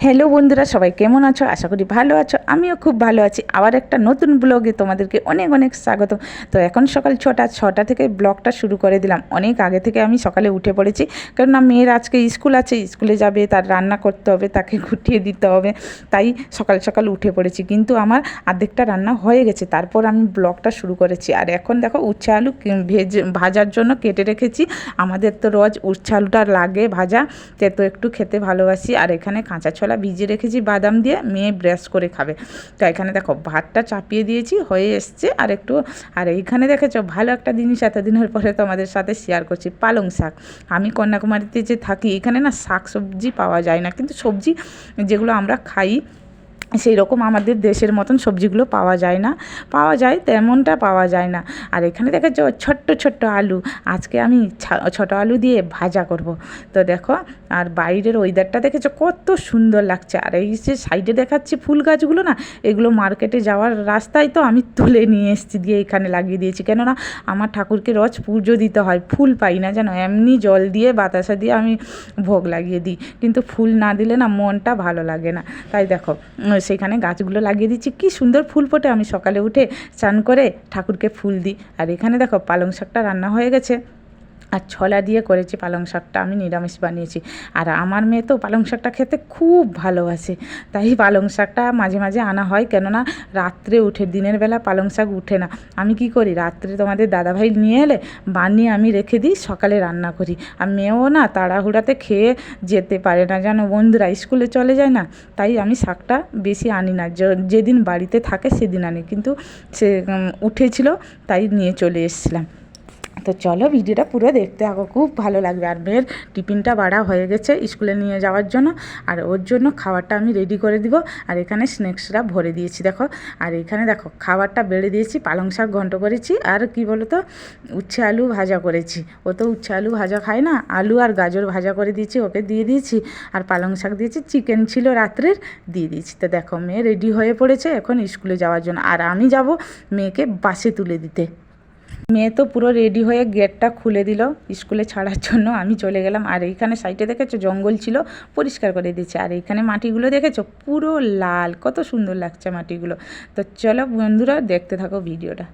Hello বন্ধুরা, সবাই কেমন আছো? আশা করি ভালো আছো। আমিও খুব ভালো আছি। আবার একটা নতুন ব্লগে তোমাদেরকে অনেক অনেক স্বাগত। তো এখন সকাল ছটা থেকে ব্লগটা শুরু করে দিলাম। অনেক আগে থেকে আমি সকালে উঠে পড়েছি, কেননা মেয়ের আজকে স্কুল আছে, স্কুলে যাবে, তার রান্না করতে হবে, তাকে গুটিয়ে দিতে হবে, তাই সকাল সকাল উঠে পড়েছি। কিন্তু আমার অর্ধেকটা রান্না হয়ে গেছে, তারপর আমি ব্লগটা শুরু করেছি। আর এখন দেখো উচ্ছে আলু ভাজার জন্য কেটে রেখেছি। আমাদের তো রোজ উচ্ছে আলুটা লাগে ভাজা, তো একটু খেতে ভালোবাসি। আর এখানে কাঁচা ছোলা ভিজিয়ে রেখেছি বাদাম দিয়ে, মেয়ে ব্রাশ করে খাবে। তো এখানে দেখো ভাতটা চাপিয়ে দিয়েছি, হয়ে এসছে। আর এইখানে দেখেছো ভালো একটা জিনিস এতদিনের পরে তোমাদের সাথে শেয়ার করছি, পালং শাক। আমি কন্যাকুমারীতে যে থাকি, এখানে না শাক সবজি পাওয়া যায় না, কিন্তু সবজি যেগুলো আমরা খাই সেই রকম আমাদের দেশের মতন সবজিগুলো পাওয়া যায় না, পাওয়া যায় তেমনটা পাওয়া যায় না। আর এখানে দেখেছো ছোট্ট ছোট্ট আলু, আজকে আমি ছোটো আলু দিয়ে ভাজা করব। তো দেখো, আর বাইরের ওয়েদারটা দেখেছো কত সুন্দর লাগছে। আর এই যে সাইডে দেখাচ্ছি ফুল গাছগুলো না, এগুলো মার্কেটে যাওয়ার রাস্তায় তো আমি তুলে নিয়ে এসেছি, দিয়ে এখানে লাগিয়ে দিয়েছি। কেননা আমার ঠাকুরকে রোজ পুজো দিতে হয়, ফুল পাই না জানো, এমনি জল দিয়ে বাতাসা দিয়ে আমি ভোগ লাগিয়ে দিই, কিন্তু ফুল না দিলে না মনটা ভালো লাগে না। তাই দেখো সেখানে গাছগুলো লাগিয়ে দিচ্ছি, কি সুন্দর ফুল ফোটে। আমি সকালে উঠে স্নান করে ঠাকুরকে ফুল দিই। আর এখানে দেখো পালং শাকটা রান্না হয়ে গেছে, আর ছোলা দিয়ে করেছি পালং শাকটা, আমি নিরামিষ বানিয়েছি। আর আমার মেয়ে তো পালং শাকটা খেতে খুব ভালোবাসে, তাই পালং শাকটা মাঝে মাঝে আনা হয়। কেননা রাত্রে উঠে, দিনের বেলা পালং শাক উঠে না। আমি কি করি, রাত্রে তোমাদের দাদাভাই নিয়ে এলে বানিয়ে আমি রেখে দিই, সকালে রান্না করি। আর মেয়েও না তাড়াহুড়াতে খেয়ে যেতে পারে না জানো, বন্ধুরা স্কুলে চলে যায় না, তাই আমি শাকটা বেশি আনি না। যেদিন বাড়িতে থাকে সেদিন আনি, কিন্তু সে উঠেছিল তাই নিয়ে চলে এসেছিলাম। তো চলো ভিডিওটা পুরো দেখতে থাকো, খুব ভালো লাগবে। আর মেয়ের টিফিনটা বাড়া হয়ে গেছে স্কুলে নিয়ে যাওয়ার জন্য, আর ওর জন্য খাবারটা আমি রেডি করে দিব। আর এখানে স্ন্যাক্সটা ভরে দিয়েছি দেখো। আর এখানে দেখো খাবারটা বেড়ে দিয়েছি, পালং শাক ঘন্ট করেছি, আর কি বলো তো উচ্ছে আলু ভাজা করেছি। ও তো উচ্ছে আলু ভাজা খায় না, আলু আর গাজর ভাজা করে দিয়েছি, ওকে দিয়ে দিয়েছি। আর পালং শাক দিয়েছি, চিকেন ছিল রাত্রের, দিয়ে দিয়েছি। তো দেখো মেয়ে রেডি হয়ে পড়েছে এখন স্কুলে যাওয়ার জন্য, আর আমি যাব মেয়েকে বাসে তুলে দিতে। মেয়ে তো পুরো রেডি হয়ে গেটটা খুলে দিল স্কুলে ছাড়ার জন্য, আমি চলে গেলাম। আর এইখানে সাইডে দেখেছো জঙ্গল ছিল, পরিষ্কার করে দিয়েছে। আর এইখানে মাটিগুলো দেখেছো পুরো লাল, কত সুন্দর লাগছে মাটিগুলো। তো চলো বন্ধুরা দেখতে থাকো ভিডিওটা।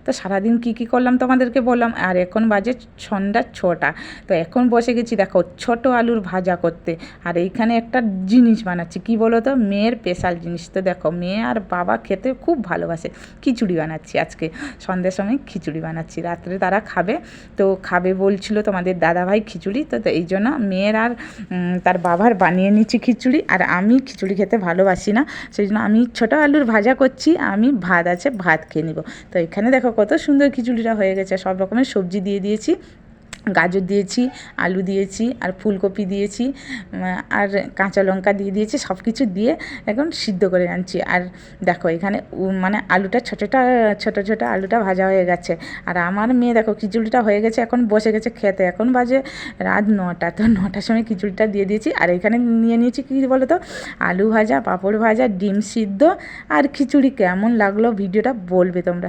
তো সারাদিন কী কী করলাম তোমাদেরকে বললাম। আর এখন বাজে সন্ধ্যা 6টা। তো এখন বসে গেছি দেখো ছোট আলুর ভাজা করতে। আর এইখানে একটা জিনিস বানাচ্ছি, কি বলো তো, মেয়ের স্পেশাল জিনিস। তো দেখো মেয়ে আর বাবা খেতে খুব ভালোবাসে, খিচুড়ি বানাচ্ছি আজকে। সন্ধ্যের সময় খিচুড়ি বানাচ্ছি, রাত্রে তারা খাবে। তো খাবে বলছিল তোমাদের দাদাভাই খিচুড়ি, তো এই জন্য মেয়ের আর তার বাবার বানিয়ে নিচ্ছি খিচুড়ি। আর আমি খিচুড়ি খেতে ভালোবাসি না, সেই জন্য আমি ছোটো আলুর ভাজা করছি, আমি ভাত আছে ভাত খেয়ে নিব। তো এখানে দেখো কত সুন্দর খিচুড়িটা হয়ে গেছে, সব রকমের সবজি দিয়ে দিয়েছি, গাজর দিয়েছি, আলু দিয়েছি, আর ফুলকপি দিয়েছি, আর কাঁচা লঙ্কা দিয়ে দিয়েছি, সব কিছু দিয়ে এখন সিদ্ধ করে আনছি। আর দেখো এখানে মানে আলুটা ছোটো ছোটো আলুটা ভাজা হয়ে গেছে। আর আমার মেয়ে দেখো খিচুড়িটা হয়ে গেছে, এখন বসে গেছে খেতে। এখন বাজে রাত 9টা, তো 9টার সময় খিচুড়িটা দিয়ে দিয়েছি। আর এখানে নিয়ে নিয়েছি কী বলো তো, আলু ভাজা, পাঁপড় ভাজা, ডিম সিদ্ধ আর খিচুড়ি। কেমন লাগলো ভিডিওটা বলবে তোমরা।